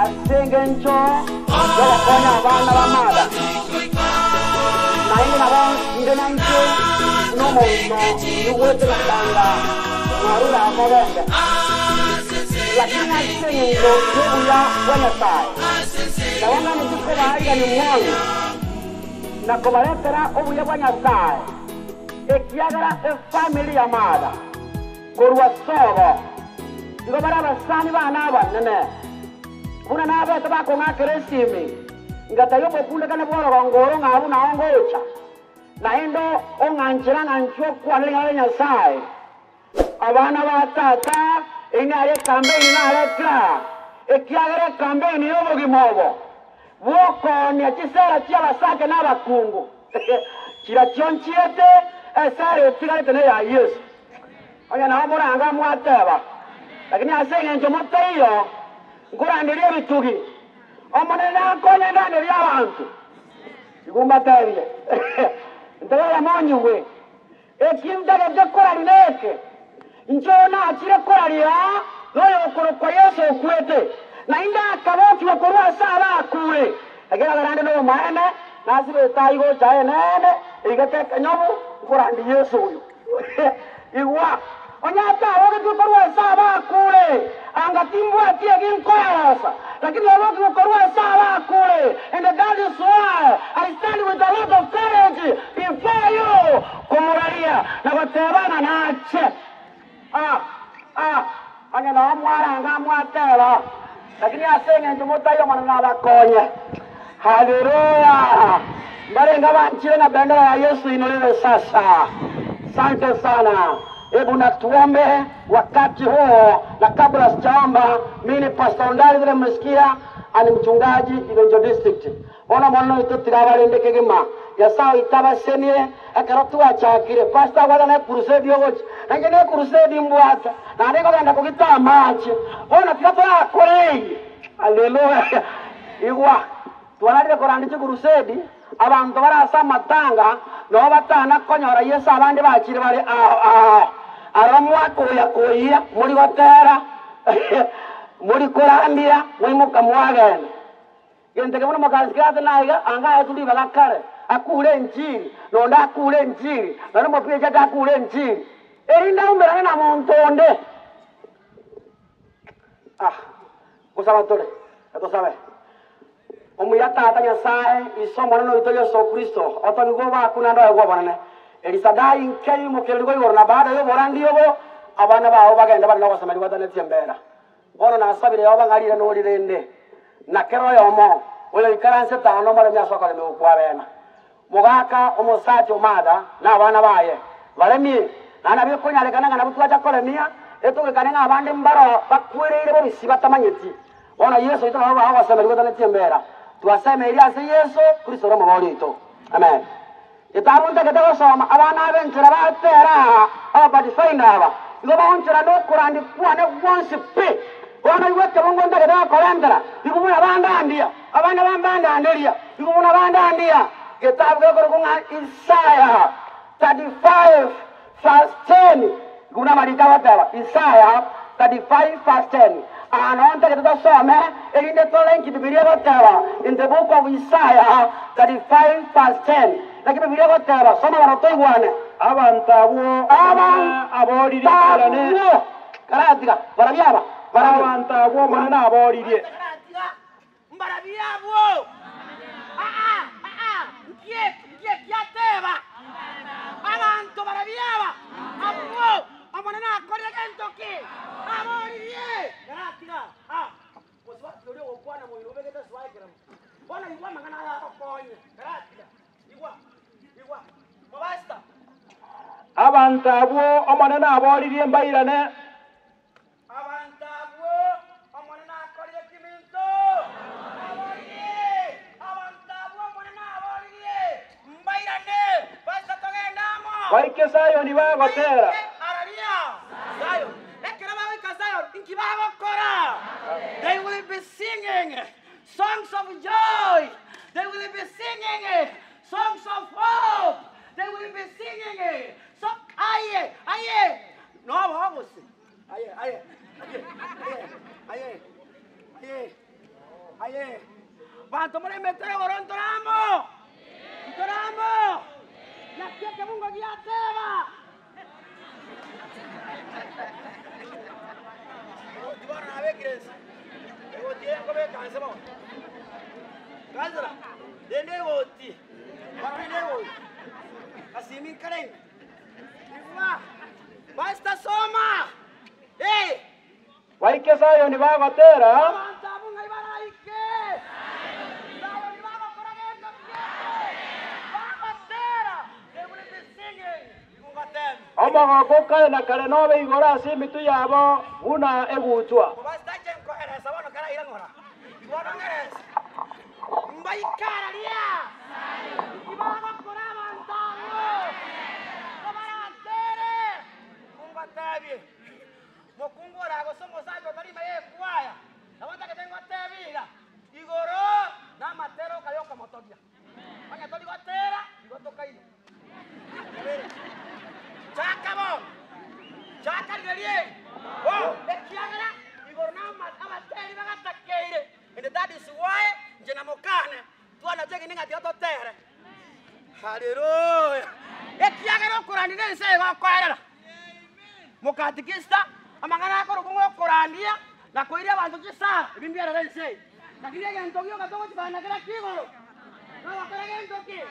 Asengencho yokonya abana bamada naingi nabo ndenancho nomono yuwete bakanga marura amobende lakini asengencho yobuya wenyasai nawanga nituko baiga ni mwangu nakobaletera obuya wenyasai ekiagara family yamada korwa sobo digo barabasani bana abanene una nave tabako ngakeresimi ngata yobo kule kana boro ngoro ngabu na ongocha naendo onganjira ngancho kwalenga Nyasaye abana batata ingare campaign ngare kla ekiagere campaign yobo gimobo woko ni achisera chiala sake na bakungu kira chonchiete esare tigale tene ya Yesu oya na omoranga mwateba lakini asengenje motayo ngurandirie bitugi omonene akonya ndani bya abantu igumbaterie ndaya ya monyuwe ekindage de koralineke njona akire koralira noyo korokwa Yesu okwete na inda akaboki okorwa sala akure agera garande no maene nasibe taigo chae nene igate kanyobu ngurandi Yesu uyu igwa onyata woge tukorwa sala akure angatimbwa tie ginkoyasa lakini woge tukorwa sala akure and that is why I stand with a lot of courage before you kumuralia na batebana nache anya na mwara ngamwatela lakini asengenje motayo manana bakonye haleluya ngarenga banchire na bendera ya Yesu inuliwe sasa. Asante sana. Hebu na tuombe wakati huo, na kabla sijaomba, mimi Pastor Ndali vile mmesikia ani mchungaji Ivenjo district. Ona mwana wetu tirabale ndekegema ya sawa itabasenie akarotu achakire pastor wala na crusade yogochi ngene crusade mbwata na ndeko ganda kugita machi ona tikatoa korei haleluya igwa twanalire korandike crusade abantu barasa matanga no batana konyora Yesu abandi bakire bari aramwa koya muri gotera muri kurambira muri mukamwagana gente que uno makansikata naiga anga atuli bagakare akule njiri nonda akule njiri nano mopie jata akule njiri erinda umbera na montonde kusaba tole atosabe omuyata atanya sae isomo no ito Yesu Kristo otoni goba kuna ndo yego banane elisadai nkei mokeligo yorna baada yo borandi yobo abana bawo bagenda bali n'abasomali batanetse mbera bono nasabire yo bangalire n'olirende na kero yomo oyo ikaranse tano mara myasokole me ukwabena mugaka omusati omada n'abana baye balemi nana bikunyalekana ngana butwacha kolemia etugekane ng'abandi mbaro bakwirire bo bisi batamanyeti bono Yesu itoro bawo abasomali batanetse mbera tuaseme iliase Yesu Kristo romo bolito amen. Itabunta kete gosoma abana abenchira batera abadifaina aba igo baunchira no kurandi kuane once pe bona iwete bongonda kete bakolendera igumuna bandandia abana bambandandia igumuna bandandia kitabu geko kunga Isaiah 35 verse 10 igumuna malika bataba Isaiah 35 verse 10 anonta kete gosoma elinde tolenki Biblia bataba in the book of Isaiah 35 verse 10 lakini Biblia bataba soma baratoigwane Abantabo aboliri karane karatika barabyaba abantabo manana aboliri karatika mbarabyabo ngiye kyateba abantu barabyaba abo amanana akore kentoki aboliri karatika moswa lori okwana mo irobegeta swaikera bona igwa mangana akoye karatika igwa mabasta abantabo amanana aboliri mbairane abantabo amanana akore kiminto aboliri abantabo amanana aboliri mbairane basta togendamo waike Sayoni bagotera araria Zion ekera baika Zion inkibago kora they will be singing songs of joy, they will be singing songs of hope, they will be singing so aye no vamos aye vanto mole mettere vorontoramo la chiacca mungo ghiateva ti guarda a vecchia devo dire come cansa mo cansa dende voti guarda dende voti asimi karen basta soma waike Sayoni bagotera avanzamo ngai baraike Sayoni bago koragendo bagotera they will be singing ungatem omogoko na kare nobe igora asimitu yabo una egutwa basta jenko eresa bono kara irangora bono ngeres mbai kara lia ibago koraba antamo kabaratere ungatabie mokungora gosomo sayo tari maye kuaya nawata que tengo atevira igoro na matero kayo como tobia oye toli gotera gotoka ino chaka gerie oh ekiagara igoro na materi bagata keire and that is why jena mokane tuana jegi ninga tioto tere haleluya ekiagara kurani ne se gokwera mukatikista amangana akoro kungo korandia na koiria bantu kisara bimbiara rense na kiria gento kio katogo tibana kira kigoro na wakora gento ki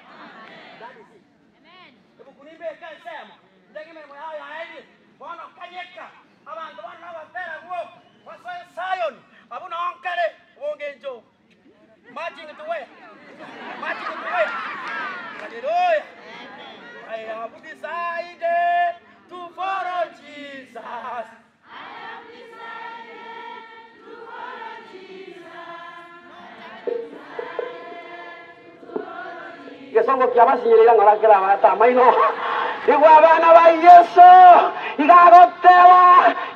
dadi si amen ebu kunimbe kansema ndege memo yao ya hedi bono kanyeka abantu bana batera wo waso Zion abuna onkare wongenjo marching to way hallelujah I have decided to follow Jesus. Gesongo kyabasinyirira ngarakira bata maino igwa abana ba Yesu igagotewa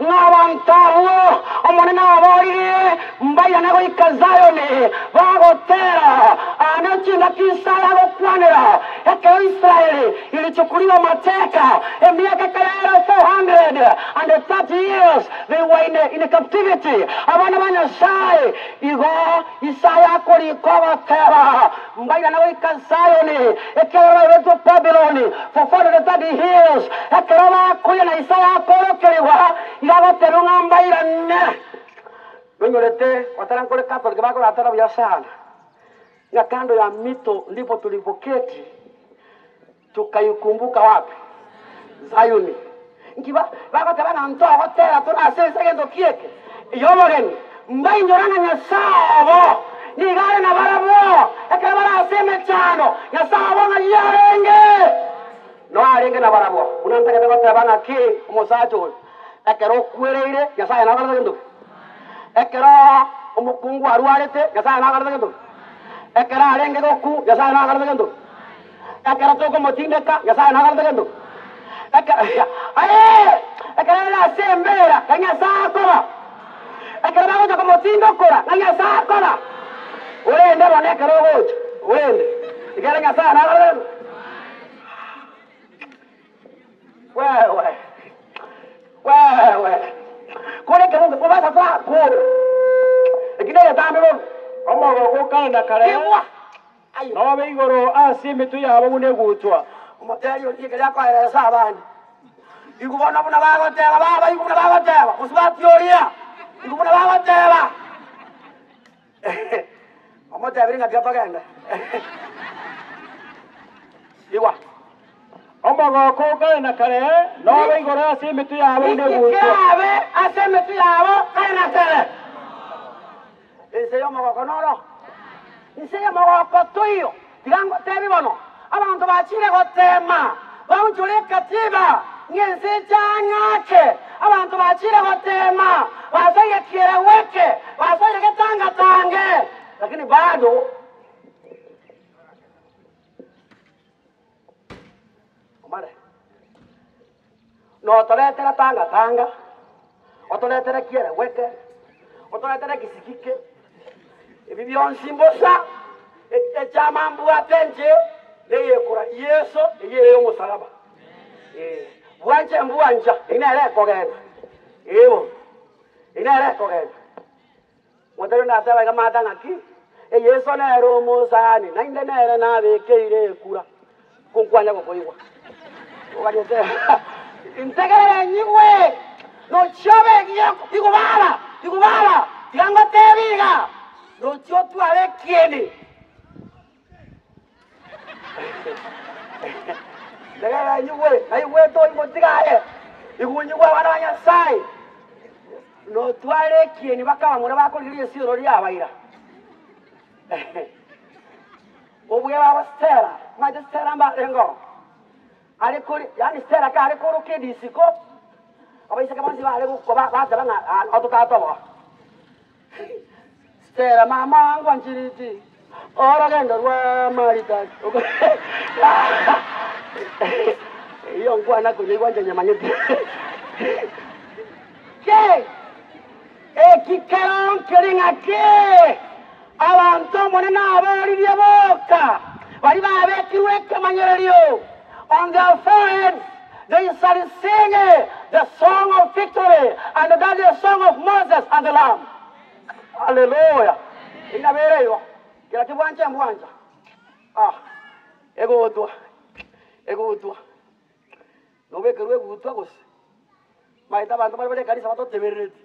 n'abantawo omonene aborire mbaya nago ikazayoni bagotera anachinga kisaya gokwanira ekero Israeli ilichukuliwa mateka emiaka kayara 430 years they were in captivity abana banyashaye igo Isaya kori kogotera mbaya nago ikazayoni ekero babeto Babylon for 430 years ekero bakuye na Isaya korokerewa igagotera ng'ambaira ne Wenyorete watarankole Catholic bako natara ya sana. Ya kando ya mito ndipo tulipoketi tukaikumbuka wapi? Zayuni. ngiba bagoteba na ntogotera tunasese gendo kieke yomogeni mbainyorana nyasabo nigare na barabo ekera baraseme cyano nyasabo na yarenge no arenge na barabo unantaka goteba na ki umusacho ekero kwereire nyasaye na garza gendo ekero umukungu arwarete nyasaye na garza gendo ekera arenge goku nyasaye na garza gendo ekera toko motindeka nyasaye na garza gendo ekera la sembera nyasaye koba ekera bago como tindo kora nanya sakora urende bone kero gocho urende ikera nya sana na wewe kone kero ngo basa fa ko ikide tambe bo omo go kana kare no be igoro asimi tu yabo mune gutwa umoteri onike ya kwa era sabani ikubona buna bago teba baba ikubona bago teba usubatiyoria ikubona bago teba omote bringa tiapa ganda iwa omo go kana kare no be igoro asimi tu yabo mune gutwa ikabe asemi tu yabo kana kare ese yo mo noro ese yo mo tuyo digango tebi bono abantu bachire gotema bawujule katiba ngenze cyanyake abantu bachire gotema bazaye kireweke bazaye gatanga tange lakini bado kumare no toletera tanga otoletera kireweke otoletera kisikike ibi byonsi mbosa echamambu atenje leye kura yeso yeye musalaba bwanje mbwanja inere kogenda ewo inere kogenda modelo na taba kama ngaki yeso na ero musani na inde nere na bekeire kura kunkwanya kokoiwa oganyete integere nyiwe no chobe giyako igubala tigango tebiga no chotu ale kieni Daga nyuwe, ayuwe to imotigaye. Igunyuwa wananya sai. No twale kieni bakaba mura bakoliriye siro lya abaira. Obuye baba stera, maje stera mbarengo. Ali kuri, yani stera ka ali kuru kedisiko. Abaisa kama siba ali ko ba tabanga autotatoba. Stera mama ngwanchiriti. Ora gendo rwa marita. Iyo ngwana kunyigwanje nyamanyeti. Ke kikaron keringa ke. Abantu monena abali byaboka. Bali babekirwe kamanyerelio. On their foreheads they started singing the song of victory, and that is the song of Moses and the Lamb. Hallelujah. Inabereyo. Kila kibwanja mbwanja. Ego utwa. Nobekerwe gutwa gose. Maita bantu bali kanisa batoteberereti.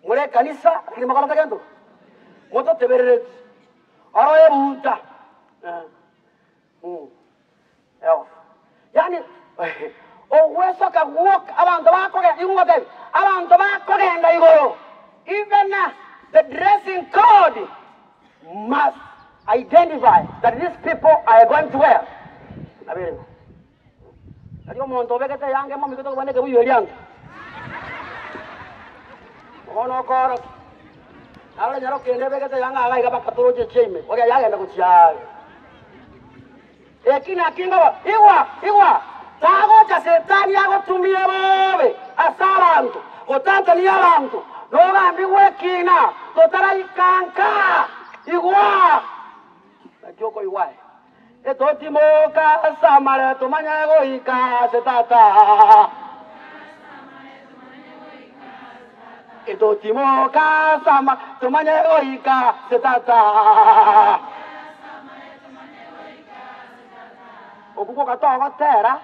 Mure kanisa kiri makala gando. Moto teberereti. Aro ebuta. Ewa. Yani oweso ka walk abantu bakoge ingoge. Abantu bakoge ndayigoro. Even the dressing code must identify that these people are going to wear. Nabirimo. Adiyo monto begete yange mo mikoto bane ke buyo liang. Ono koro. Ala nyaro kende begete yanga ala iga bakatoro je cheme. Oya yaga enda kuchia. Ekina kinga iwa. Tago cha setani yago tumie bobe. Asabantu. Otanta ni abantu. Noga mbiwe kina. Totara ikanka. Igwa. Nakioko iwae. Etotimoka samare tumanyego ika setata. Etotimoka sama tumanyego ika setata. Okuko katoga tera.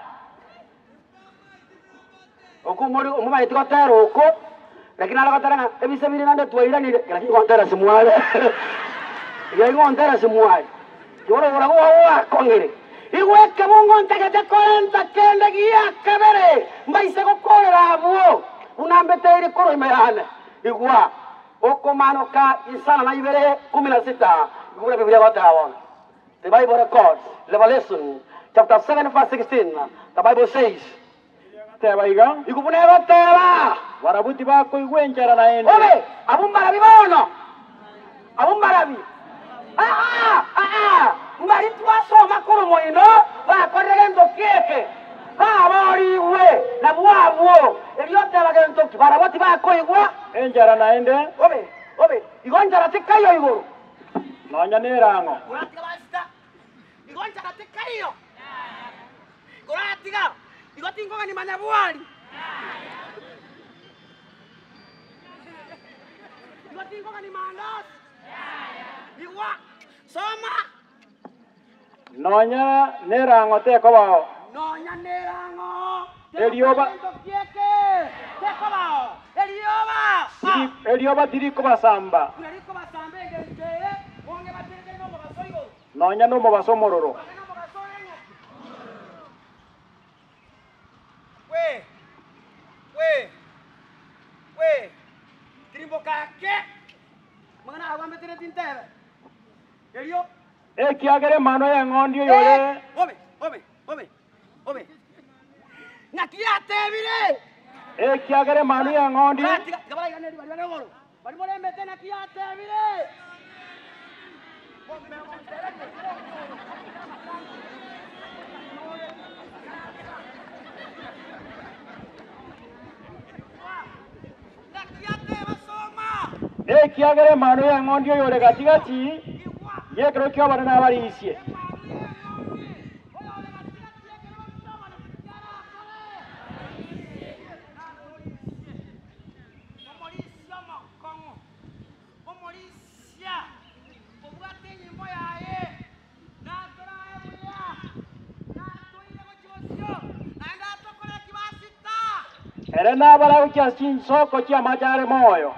Okumuri umumaiti kotera oko. Lakini ala kotera ebise biri nande twayiranire. Lakini kontera simwale. Yego kontera simwale. Yoro ora wa kongere. Igweke mungu ntegete korenta kende giya kabere. Mbaise kukorera abuo. Unambete ili koro imerane. Igwa. Okomanuka Isaya na ibere 16. Igwa Biblia wataona. The Bible records, Revelation chapter 7 verse 16. The Bible says, Tebaiga. Ikupuneva teba. Warabuti bako igwenjara na ende. Obe, abumbarabi bono. Abumbarabi. Mbari twasoma kuru moino, bakorerendo keke. Bari we, na bwabo. Eliote bagendo ki baraboti bako igwa. Enjara na ende. Obe, igonjara tikayo igoro. Nonya nerango. Kuratiga basta. Igonjara tikayo. Kuratiga. Igotingo ni manyabuali. Igotingo ni mandas. Iwa. Soma. Nonya nerango teko bao. Nonya nerango. Elioba. Teko bao. Elioba. Elioba diriko basamba. Diriko basamba ngende. Onge batende no basoigo. Nonya no basomororo. We. Trimbo kake. Mangana agwa metene tintebe. Elio. Kiagere mano ya ngondi yole. Obe. Nakia tebire. Kiagere mano ya ngondi. Gabala gane di bari ngoro. Bari mole mete nakia tebire. Kiagere mano ya ngondi yole gatigati. Ye creo que van a variar. Era na bara ukia sin soko kia majare moyo.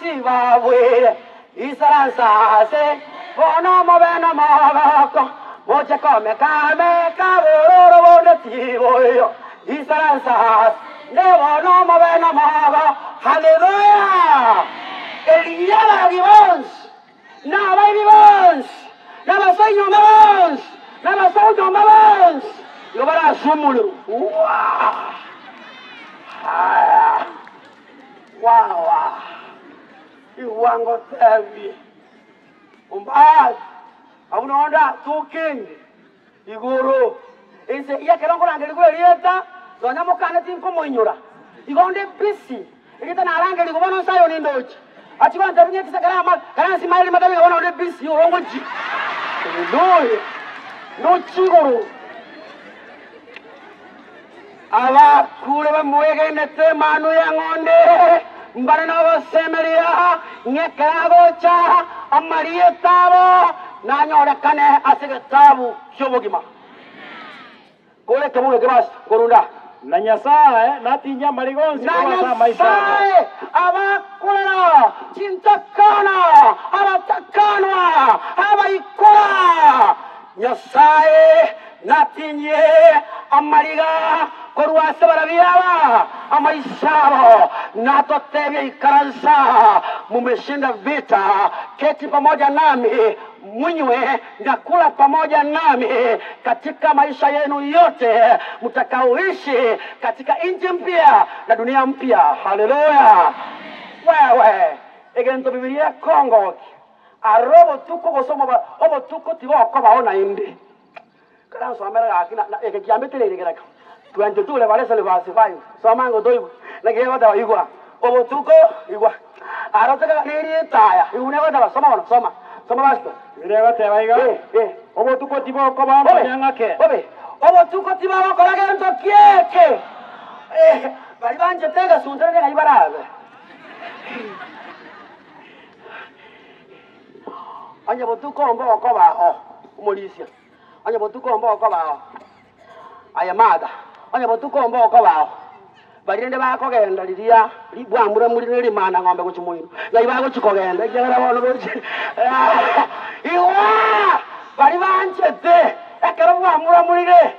Zimbabwe, Isaranzase, Bonomo Benomoko, Moche come Kame, Cabororo Bonetivo, Isaranzas, Nevonomo Benomoko, Hallelujah! Eliana Vivons, Nava Vivons, Nava Soyo Mavons, Nava Soyo Mavons, Yobara Sumulu. Wow. Iwango tevi. Umbad. Aunaonda tukindi. Iguru. Ese iya kelongo langeli kwa lieta. Zonya mokane tinko monyura. Igonde bisi. Ikita na langeli kwa bono sayo nindochi. Achikwa ntabinye kisa kana simaili madabi kwa bono bisi. Urongo chi. No chiguru. abakule bamuwegenete manu ya ng'onde mbana n'abasemeria ng'ekeragocha amariye tabo nanyorekane ase getabu ky'obogima kole kebuge kebasi korunda na Nyasaye natinya marigonzi kwa maisha abakula chintakana abatakanwa abaikula Nyasaye natinye amariga korwase barabiyaba amaishabo natotebye ikaransa mumeshinda vita keti pamoja nami mnywe na kula pamoja nami katika maisha yenu yote mtakaoishi katika nchi mpya na dunia mpya. Haleluya. Wewe egento Biblia Kongo arobo tuko gosoma obo tuko tiboko baona indi kana somera akina ekiambetere geraka 22 le vale le verse 5 somango doibu na gego da igwa obo tuko igwa arotaka niri taya iune da soma basta Birega te baiga obo tuko tiboko bamba nyangake obo tuko tiboko kola gento kieke bali banje tega suntere ga ibarabe anya botuko mboko ba umulisia anya botuko mboko ba ayamada anya botuko mboko ba barinde bako genda liria libwambura muri limana ngombe kuchumuiro ngai bako chikogenda igera bono bochi iwa bari banchete ekero bwambura muri le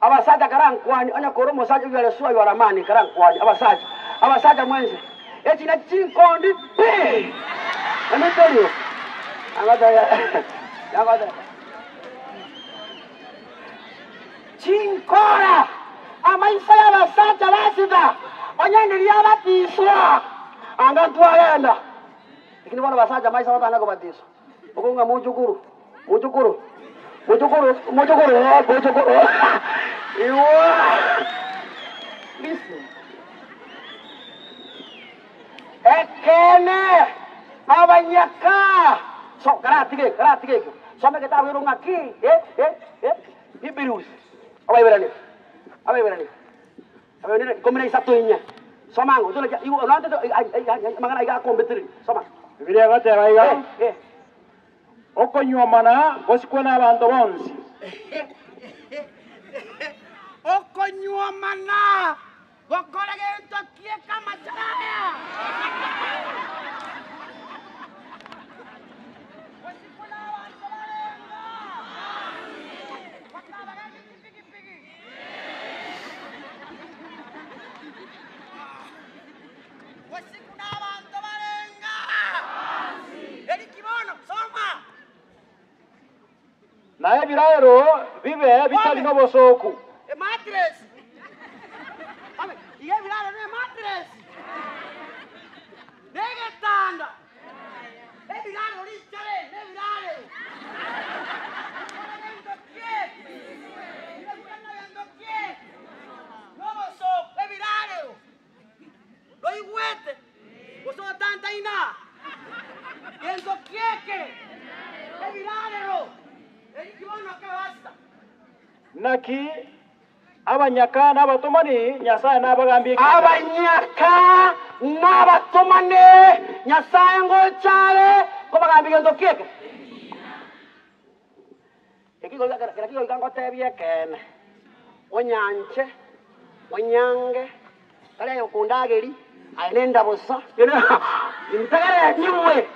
abasaja karankwani anya koro mosaja yale suwa yoramani karankwani abasaja mwenze echina chinkondi pe ameterio angada chinkora amaisha y'abasaja basida onyandiria batiswa angantwagenda ikini bona basaja maisha batana kubatiswa ukunga mujukuru iwa listen ekene abanyaka so karatige some kitabu yurunga ki Hebrews abayberani komina isatu inya somango tole iwo nante mangana iga kombetri soma Biblia gate baiga okonywa mana bosikona abantu bonsi okonywa mana bokorege ntokie kama charaya naye biraero bibe bitali no bosoku matres ame iye biralo ne matres nege tanda biralo richale ne birale no bosoku biralo lo iguete boso tanta ina yendo kieke biralo naki abanyaka n'abatumani Nyasaye n'abagambye abanyaka n'abatumani Nyasaye ngo cyale ko bagambye ngo keke ekigo gango tebye kene onyange kale yokundageri ainenda bosa intagara nyimwe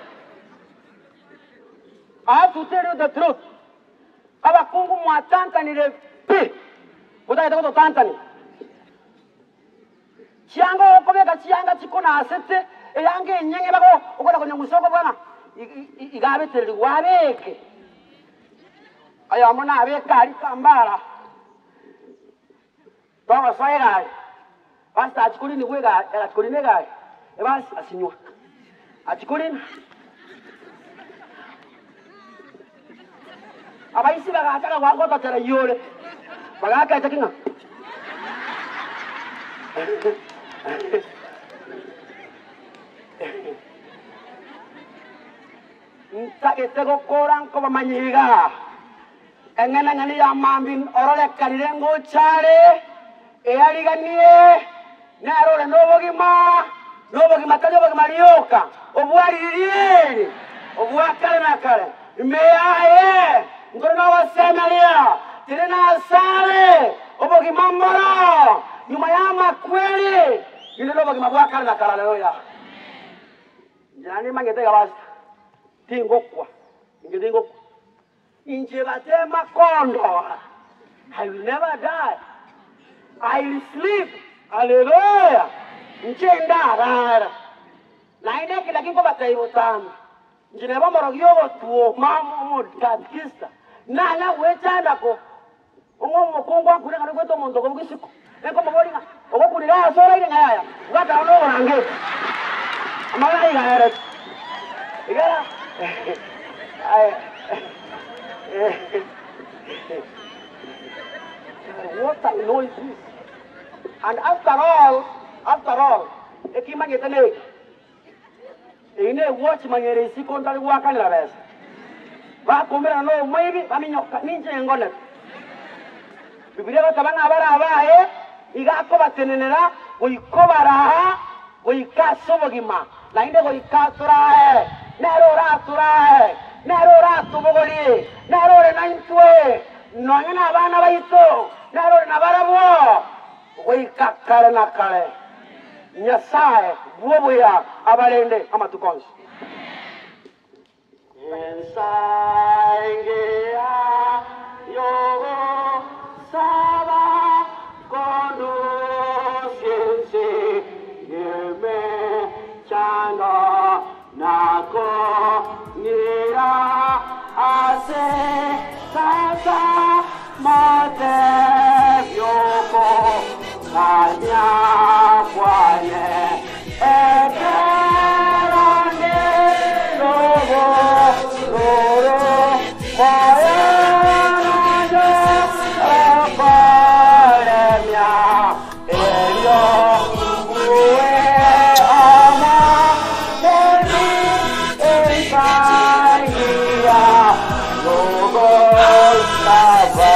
I have to tell you the truth. Abakungu mwatantani le pi. Utaita kuto tantani. Chianga okobeka chianga chikona asete. Eyange nyenge bako okola kwenye musoko bwana. Igabe teli wabeke. Ayamona abeka ali kambala. Towa soega. Basta achikulini kwega, achikulini gai. Ebasi asinywa. Achikulini abaisi bagachaka gwangota tera yole bagaka chakinga ntagete gukora nko bamanyiga engana ngani ya mambin orole kalirengo chale eyaliganie narore nobogima tali obogima lioka obwalilieri obwakale nakale meyaye ngoro nawasemelia tiri nasale obogima moro nyuma ya makweli yule obogima bwakale nakala leo ya jani mangetega basi tingokwa ingedingokwa inje batema kondo. I will never die. I will sleep. Hallelujah. Nchenda rara. Na ine kila kiko bataibo tano. Njine bomoro yogo tuo mamo katkista. Na ya wechanda ko. Ongo kongwa kule ngalo kweto mondo ko kisiko. Eko mabolinga. Ogo kulira sora ile ngaya. Ngata ono orange. Amala igara. Igara. What I know is this. And after all, ekimangetele. Ine watch manyere sikonda waka la best. Ba komera no maybe baminyoka ninje ngone. Biblia batabanga abara abaye igako batenenera uyikobara uyikasobogima. Na inde uyikatura nerora tubogoli nerore naintwe nonyana abana bayito nerore nabarabo uyikakale nakale nyasaye buobuya abalende amatukonzi ensaingea yogo saba kondo siense yeme changa nako nira ase sasa mate yoko kanya kwane ekerane lobo loro kaya nado apalemia elio uwe ama teni ensaia logo saba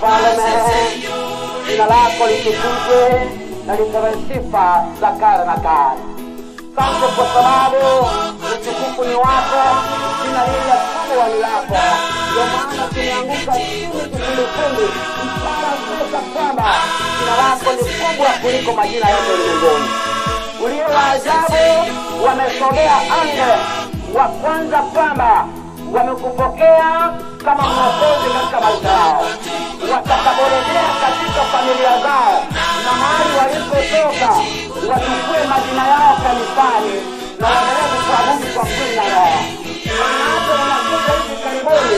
Válame, jina lako litukuzwe na lipewe sifa za kale na kale. Asante kwa sababu utukufu ni wako, jina hili kubwa ni lako. Ndio maana tumeanguka chini kifudifudi, ishara zote kwamba jina lako ni kubwa kuliko majina yote ulimwenguni. Ulio wa ajabu wamesogea anga wa kwanza kwamba wamekupokea kama mwokozi katika maisha yao, watakaporejea katika familia zao na mahali walipotoka, wachukue majina yao kanisani na waendelee kuabudu kwa kweli na roho. Maana wanakuja hivi karibuni,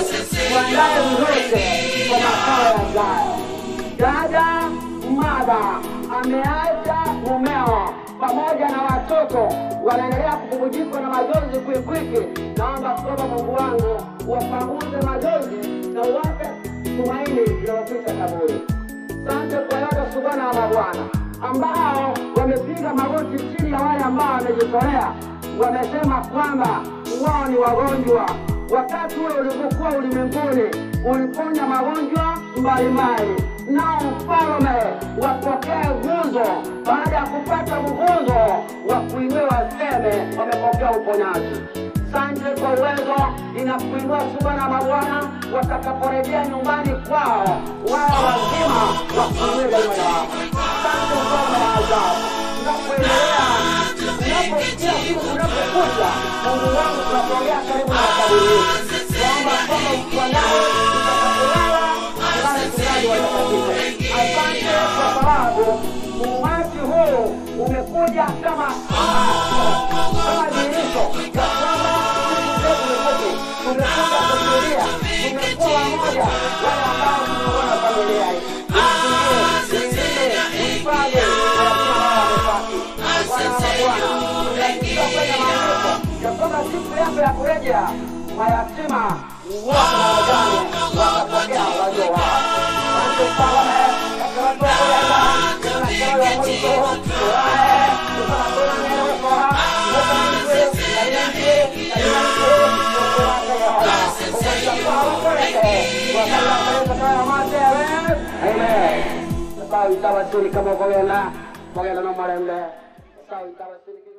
tuandae mrote kwa makao yajayo. Dada mada ameacha mumeo pamoja na watoto wanaendelea kububujikwa na majonzi kwelikweli. Naomba kuomba Mungu wangu wapanguze majonzi na uwape tumaini linalopita kaburi. Asante kwa yote Bwana wa mabwana ambao wamepiga magoti chini ya wale ambao wamejitolea, wamesema kwamba wao ni wagonjwa. Wakati ule ulipokuwa ulimwenguni uliponya magonjwa mbalimbali, nao mfalme wapokee nguzo. Baada ya kupata nguzo wakuinue waseme wamepokea uponyaji. Asante kwa uwezo inakuinua Bwana wa mabwana, watakaporejea nyumbani kwao wao wazima wakuinue daima yao. Asante Bwana wa ajabu, unapoendelea unaposikia kitu unapokuja Mungu wangu tunapongea karibu na kaburi. Naomba kwamba ukiandae utakapolala kulala tunali watakatifu. Asante kwa sababu umati huu umekuja kama dirisho ya kwamba tumekuja kufikiria, tumekuwa moja wale ambao tumeona familia hii. Tuingine, uifanye, wanasema hawa wamepaki. Bwana wa Bwana, tunakika kwenye maandiko ya kwamba siku yako ya kurejea mayatima wote na wajane watapokea walio wao. Asante Bwana, katika watu wa Bwana, kuna kero ya Mungu, furaha, tunakula neno kwa Hallelujah. sawa itabasirika mogogena mogena no marembe sawa itabasirika